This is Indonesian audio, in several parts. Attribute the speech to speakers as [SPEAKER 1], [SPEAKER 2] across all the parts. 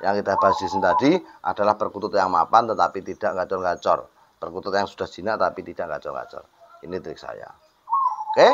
[SPEAKER 1] Yang kita bahas di sini tadi adalah perkutut yang mapan tetapi tidak gacor-gacor. Perkutut yang sudah jinak tapi tidak gacor-gacor. Ini trik saya. Oke?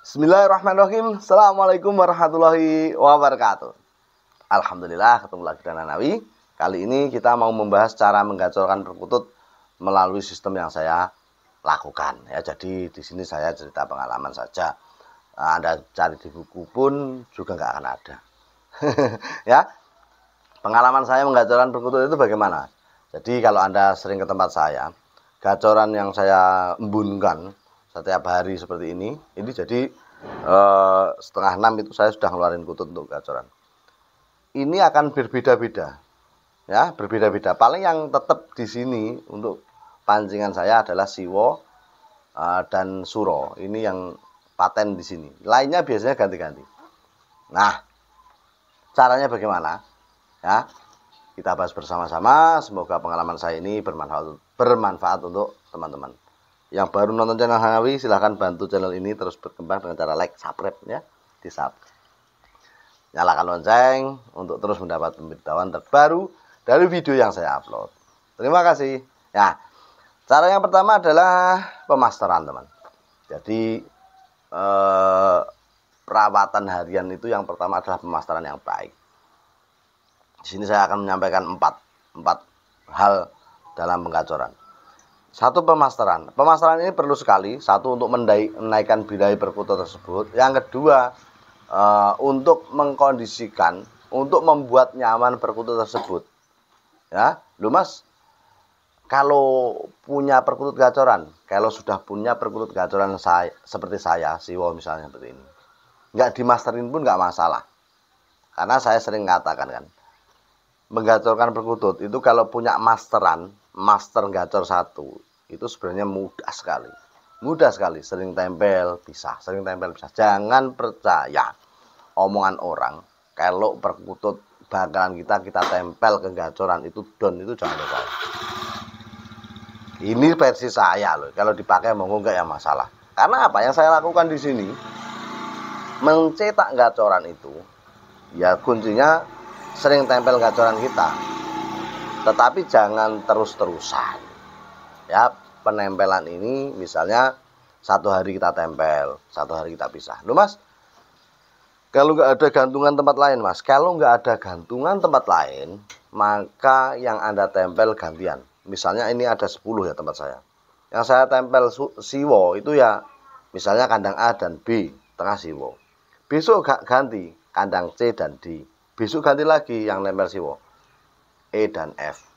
[SPEAKER 1] Bismillahirrahmanirrahim. Assalamualaikum warahmatullahi wabarakatuh. Alhamdulillah ketemu lagi dengan Nawi. Kali ini kita mau membahas cara menggacorkan perkutut melalui sistem yang saya lakukan. Ya, jadi di sini saya cerita pengalaman saja. Anda cari di buku pun juga nggak akan ada. Ya, pengalaman saya menggacorkan perkutut itu bagaimana? Jadi kalau Anda sering ke tempat saya, gacoran yang saya embunkan setiap hari seperti ini jadi 5:30 itu saya sudah ngeluarin kutut untuk gacoran. Ini akan berbeda-beda, ya, berbeda-beda. Paling yang tetap di sini untuk pancingan saya adalah siwo dan suro. Ini yang paten di sini. Lainnya biasanya ganti-ganti. Nah, caranya bagaimana? Ya, kita bahas bersama-sama. Semoga pengalaman saya ini bermanfaat untuk teman-teman. Yang baru nonton channel Hanawi, silahkan bantu channel ini terus berkembang dengan cara like, subscribe ya, di subscribe. Nyalakan lonceng untuk terus mendapat pemberitahuan terbaru dari video yang saya upload. Terima kasih. Ya, cara yang pertama adalah pemasteran, teman. Jadi perawatan harian itu yang pertama adalah pemasteran yang baik. Di sini saya akan menyampaikan empat hal dalam penggacoran. Satu, pemasteran. Pemasteran ini perlu sekali. Satu, untuk menaikkan birahi perkutut tersebut. Yang kedua, untuk mengkondisikan, untuk membuat nyaman perkutut tersebut. Ya, lu Mas, kalau punya perkutut gacoran, kalau sudah punya perkutut gacoran seperti saya, siwo misalnya seperti ini, nggak dimasterin pun nggak masalah. Karena saya sering katakan kan, menggacorkan perkutut itu kalau punya master gacor satu, itu sebenarnya mudah sekali, sering tempel bisa. Jangan percaya omongan orang kalau perkutut bakalan kita tempel ke gacoran itu don, itu jangan percaya. Ini versi saya loh, kalau dipakai monggo enggak ya masalah. Karena apa yang saya lakukan di sini, mencetak gacoran itu ya kuncinya sering tempel gacoran kita, tetapi jangan terus-terusan. Ya, penempelan ini misalnya 1 hari kita tempel, 1 hari kita pisah. Loh Mas, kalau nggak ada gantungan tempat lain Mas, kalau nggak ada gantungan tempat lain, maka yang Anda tempel gantian. Misalnya ini ada 10 ya tempat saya. Yang saya tempel siwo itu ya misalnya kandang A dan B, tengah siwo. Besok ganti kandang C dan D. Besok ganti lagi yang nempel siwo, E dan F.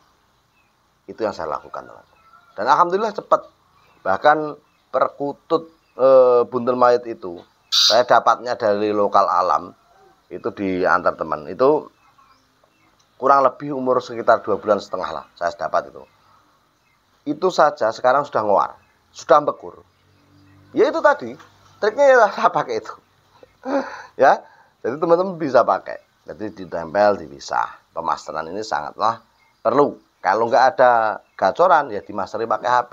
[SPEAKER 1] Itu yang saya lakukan, teman. Dan alhamdulillah cepat. Bahkan perkutut buntel mayat itu saya dapatnya dari lokal alam, itu diantar teman. Itu kurang lebih umur sekitar 2,5 bulan lah saya dapat itu. Itu saja sekarang sudah ngoar, sudah bekur. Ya itu tadi triknya ya saya pakai itu. Ya, jadi teman-teman bisa pakai. Jadi ditempel, dipisah. Pemasteran ini sangatlah perlu. Kalau nggak ada gacoran ya dimasteri pakai HP.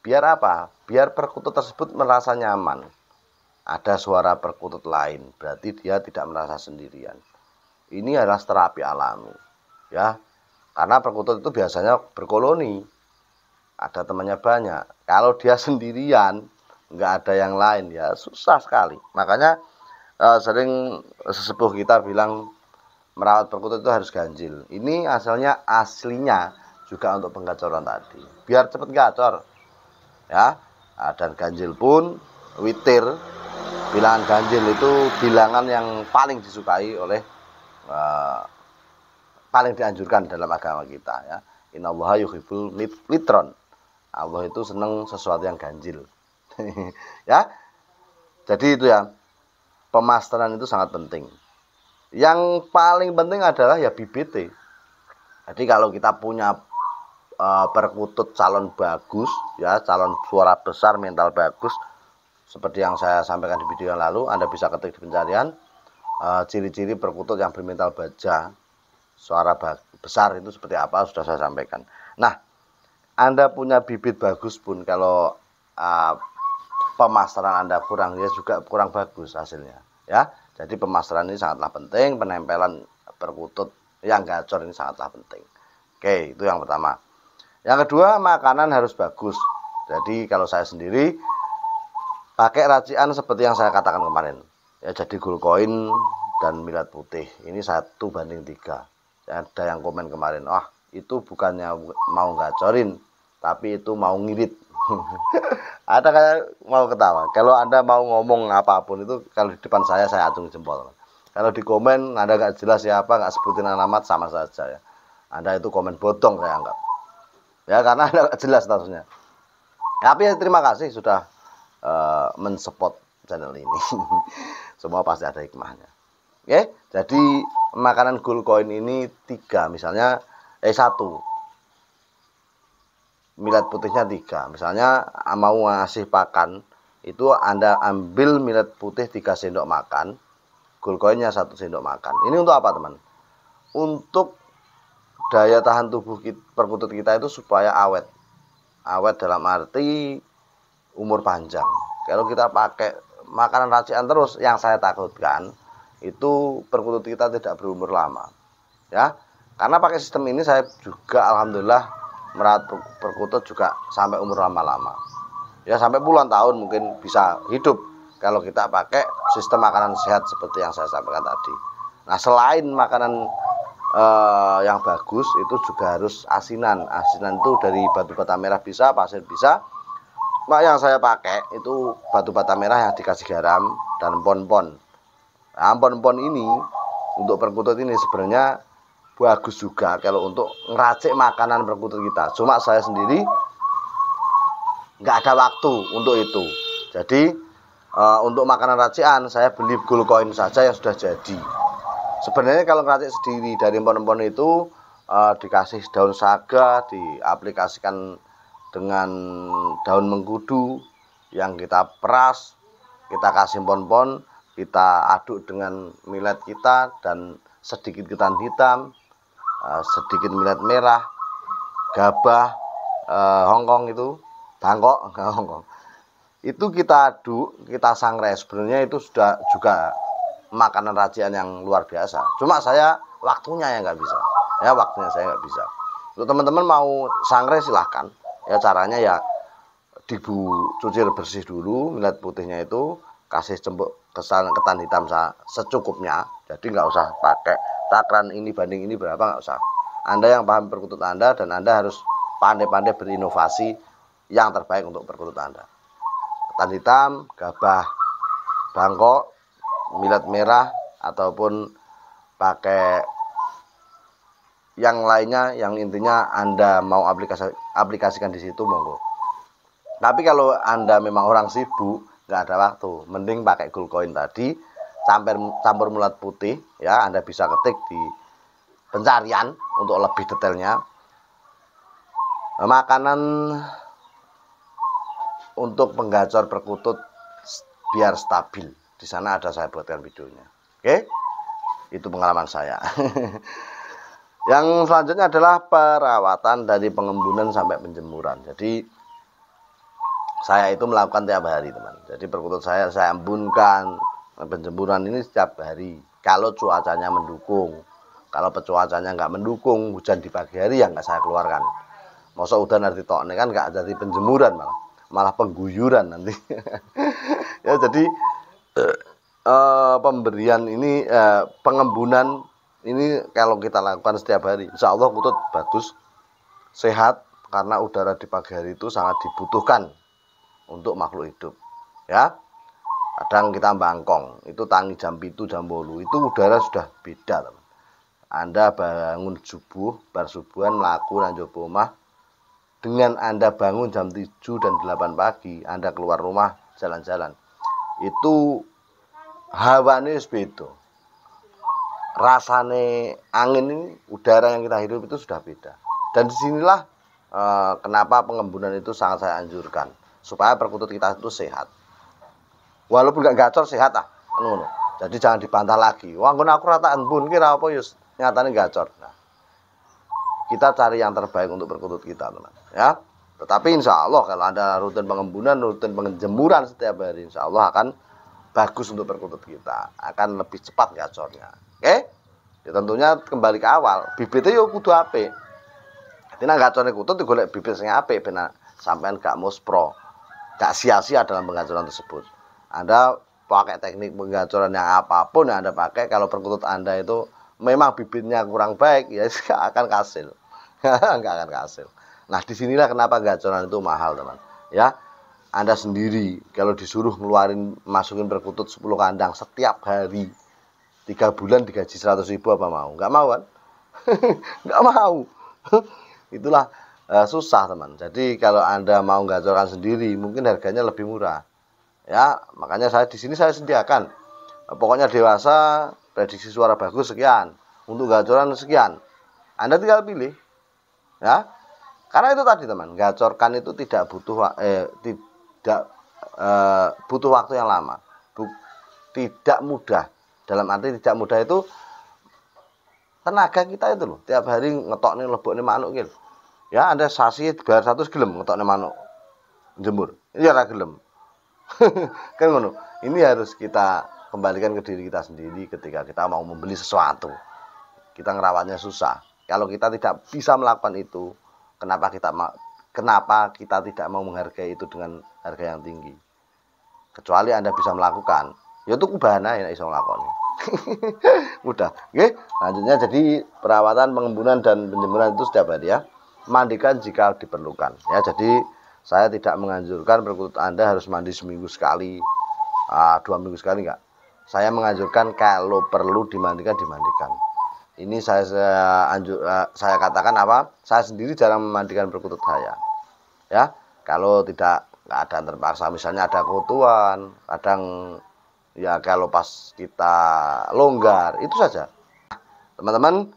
[SPEAKER 1] Biar apa? Biar perkutut tersebut merasa nyaman. Ada suara perkutut lain, berarti dia tidak merasa sendirian. Ini adalah terapi alami, ya. Karena perkutut itu biasanya berkoloni, ada temannya banyak. Kalau dia sendirian, nggak ada yang lain, ya susah sekali. Makanya sering sesepuh kita bilang, merawat perkutut itu harus ganjil. Ini aslinya juga untuk penggacoran tadi, biar cepat gacor ya. Dan ganjil pun witir, bilangan ganjil itu bilangan yang paling disukai oleh paling dianjurkan dalam agama kita ya. Innallaha yuhibbul witron. Allah itu senang sesuatu yang ganjil. Ya. Jadi itu ya, pemasteran itu sangat penting. Yang paling penting adalah ya bibit. Jadi kalau kita punya perkutut calon bagus ya, calon suara besar, mental bagus, seperti yang saya sampaikan di video yang lalu, Anda bisa ketik di pencarian ciri-ciri perkutut yang bermental baja, suara besar itu seperti apa, sudah saya sampaikan. Nah, Anda punya bibit bagus pun kalau pemasaran Anda kurang, ya juga kurang bagus hasilnya ya. Jadi pemasaran ini sangatlah penting, penempelan perkutut yang gacor ini sangatlah penting. Oke, itu yang pertama. Yang kedua, makanan harus bagus. Jadi kalau saya sendiri pakai racian seperti yang saya katakan kemarin ya, jadi Gulkoin dan Millet Putih ini 1:3. Ada yang komen kemarin, wah itu bukannya mau gacorin tapi itu mau ngirit. Ada kayak mau ketawa. Kalau Anda mau ngomong apapun itu, kalau di depan saya acung jempol. Kalau di komen Anda nggak jelas siapa, nggak sebutin alamat, sama saja ya. Anda itu komen bodong saya anggap. Ya karena Anda nggak jelas statusnya. Tapi ya, terima kasih sudah mensupport channel ini. Semua pasti ada hikmahnya. Oke, jadi makanan Gulkoin ini 3, misalnya 1. Millet putihnya 3. Misalnya mau ngasih pakan, itu Anda ambil millet putih 3 sendok makan, Gulkoinnya 1 sendok makan. Ini untuk apa teman? Untuk daya tahan tubuh perkutut kita itu supaya awet. Awet dalam arti umur panjang. Kalau kita pakai makanan racian terus, yang saya takutkan itu perkutut kita tidak berumur lama. Ya, karena pakai sistem ini saya juga alhamdulillah merawat perkutut juga sampai umur lama-lama. Ya sampai puluhan tahun mungkin bisa hidup kalau kita pakai sistem makanan sehat seperti yang saya sampaikan tadi. Nah, selain makanan yang bagus, itu juga harus asinan. Asinan itu dari batu bata merah bisa, pasir bisa. Nah, yang saya pakai itu batu bata merah yang dikasih garam dan pon-pon. Nah, pon-pon ini untuk perkutut ini sebenarnya bagus juga kalau untuk ngeracik makanan perkutut kita. Cuma saya sendiri nggak ada waktu untuk itu. Jadi untuk makanan racian saya beli Gulkoin saja yang sudah jadi. Sebenarnya kalau ngeracik sendiri dari empon-empon itu dikasih daun saga, diaplikasikan dengan daun mengkudu yang kita peras, kita kasih empon-empon, kita aduk dengan millet kita dan sedikit ketan hitam, sedikit millet merah, gabah Hongkong itu, bangkok Hongkong. Itu kita aduk, kita sangrai. Sebenarnya itu sudah juga makanan racian yang luar biasa. Cuma saya waktunya yang nggak bisa. Ya waktunya saya nggak bisa. Untuk teman-teman mau sangrai silahkan. Ya caranya ya dicucir bersih dulu millet putihnya itu, kasih cembuk ketan hitam secukupnya. Jadi nggak usah pakai takaran ini banding ini berapa, nggak usah. Anda yang paham perkutut Anda, dan Anda harus pandai-pandai berinovasi yang terbaik untuk perkutut Anda. Ketan hitam, gabah bangkok, millet merah, ataupun pakai yang lainnya, yang intinya Anda mau aplikasikan di situ monggo. Tapi kalau Anda memang orang sibuk, nggak ada waktu, mending pakai Gulkoin tadi, campur millet putih ya. Anda bisa ketik di pencarian untuk lebih detailnya. Makanan untuk penggacor perkutut biar stabil, di sana ada saya buatkan videonya. Oke, itu pengalaman saya. Yang selanjutnya adalah perawatan dari pengembunan sampai penjemuran. Jadi saya itu melakukan tiap hari teman. Jadi perkutut saya embunkan, penjemuran ini setiap hari kalau cuacanya mendukung. Kalau cuacanya nggak mendukung, hujan di pagi hari, yang nggak saya keluarkan. Masa udah nanti tok ini kan nggak jadi penjemuran, malah pengguyuran nanti. Ya jadi pemberian ini pengembunan ini kalau kita lakukan setiap hari, insya Allah kutut bagus, sehat, karena udara di pagi hari itu sangat dibutuhkan untuk makhluk hidup. Ya, kadang kita bangkong, itu tangi jam 7 jam 8 itu udara sudah beda teman. Anda bangun subuh, bar subuhan melaku nang njaba omah, dengan Anda bangun jam 7 dan 8 pagi, Anda keluar rumah jalan-jalan, itu hawane wis beda. Rasane angin ini, udara yang kita hirup itu sudah beda. Dan disinilah kenapa pengembunan itu sangat saya anjurkan, supaya perkutut kita itu sehat. Walaupun nggak gacor, sehat ah, ngono. Jadi jangan dibantah lagi. Wah, ngono aku rata embun kira apa yus nyatane gacor. Nah, kita cari yang terbaik untuk perkutut kita, teman. Ya. Tetapi insya Allah kalau ada rutin pengembunan, rutin penjemuran setiap hari, insya Allah akan bagus untuk perkutut kita, akan lebih cepat gacornya. Oke? Ya, tentunya kembali ke awal, bibitnya yo kudu apik. Tina gacornya kutut digolek bibit sing apik ben sampean gak muspro, gak sia-sia dalam penggacoran tersebut. Anda pakai teknik penggacoran yang apapun yang Anda pakai, kalau perkutut Anda itu memang bibitnya kurang baik, ya gak akan hasil. Gak akan hasil. Nah, disinilah kenapa gacoran itu mahal, teman. Ya, Anda sendiri kalau disuruh ngeluarin masukin perkutut 10 kandang setiap hari 3 bulan digaji 100.000 apa mau? Nggak mau kan? Nggak mau. Itulah susah, teman. Jadi kalau Anda mau gacorkan sendiri mungkin harganya lebih murah. Ya, makanya saya di sini saya sediakan. Pokoknya dewasa, prediksi suara bagus sekian, untuk gacoran sekian. Anda tinggal pilih. Ya. Karena itu tadi, teman, gacorkan itu tidak butuh butuh waktu yang lama. Tidak mudah. Dalam arti tidak mudah itu tenaga kita itu loh, tiap hari ngetok nih lebok nih manuk gitu. Ya, Anda sasi bayar 100 gelem ngetok nih manuk jemur. Ini ora gelem. Kan ngono. Ini harus kita kembalikan ke diri kita sendiri ketika kita mau membeli sesuatu. Kita ngerawatnya susah. Kalau kita tidak bisa melakukan itu, kenapa kita tidak mau menghargai itu dengan harga yang tinggi? Kecuali Anda bisa melakukan. Ya itu kubahana ya iso nglakoni. Mudah. Oke, lanjutnya jadi perawatan, pengembunan dan penjemuran itu setiap hari ya. Mandikan jika diperlukan. Ya, jadi saya tidak menganjurkan perkutut Anda harus mandi seminggu sekali, 2 minggu sekali enggak. Saya menganjurkan kalau perlu dimandikan, dimandikan. Ini saya katakan apa? Saya sendiri jarang memandikan perkutut saya. Ya, kalau tidak keadaan terpaksa, misalnya ada kebutuhan, kadang ya kalau pas kita longgar, itu saja. Teman-teman,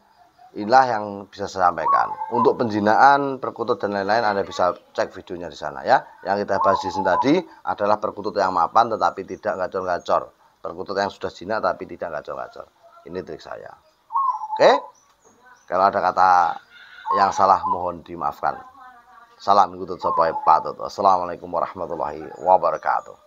[SPEAKER 1] inilah yang bisa saya sampaikan. Untuk penjinaan, perkutut dan lain-lain Anda bisa cek videonya di sana ya. Yang kita bahas di sini tadi adalah perkutut yang mapan tetapi tidak gacor-gacor. Perkutut yang sudah jinak tapi tidak gacor-gacor. Ini trik saya. Oke? Kalau ada kata yang salah mohon dimaafkan. Salam kutut sapa patut. Assalamualaikum warahmatullahi wabarakatuh.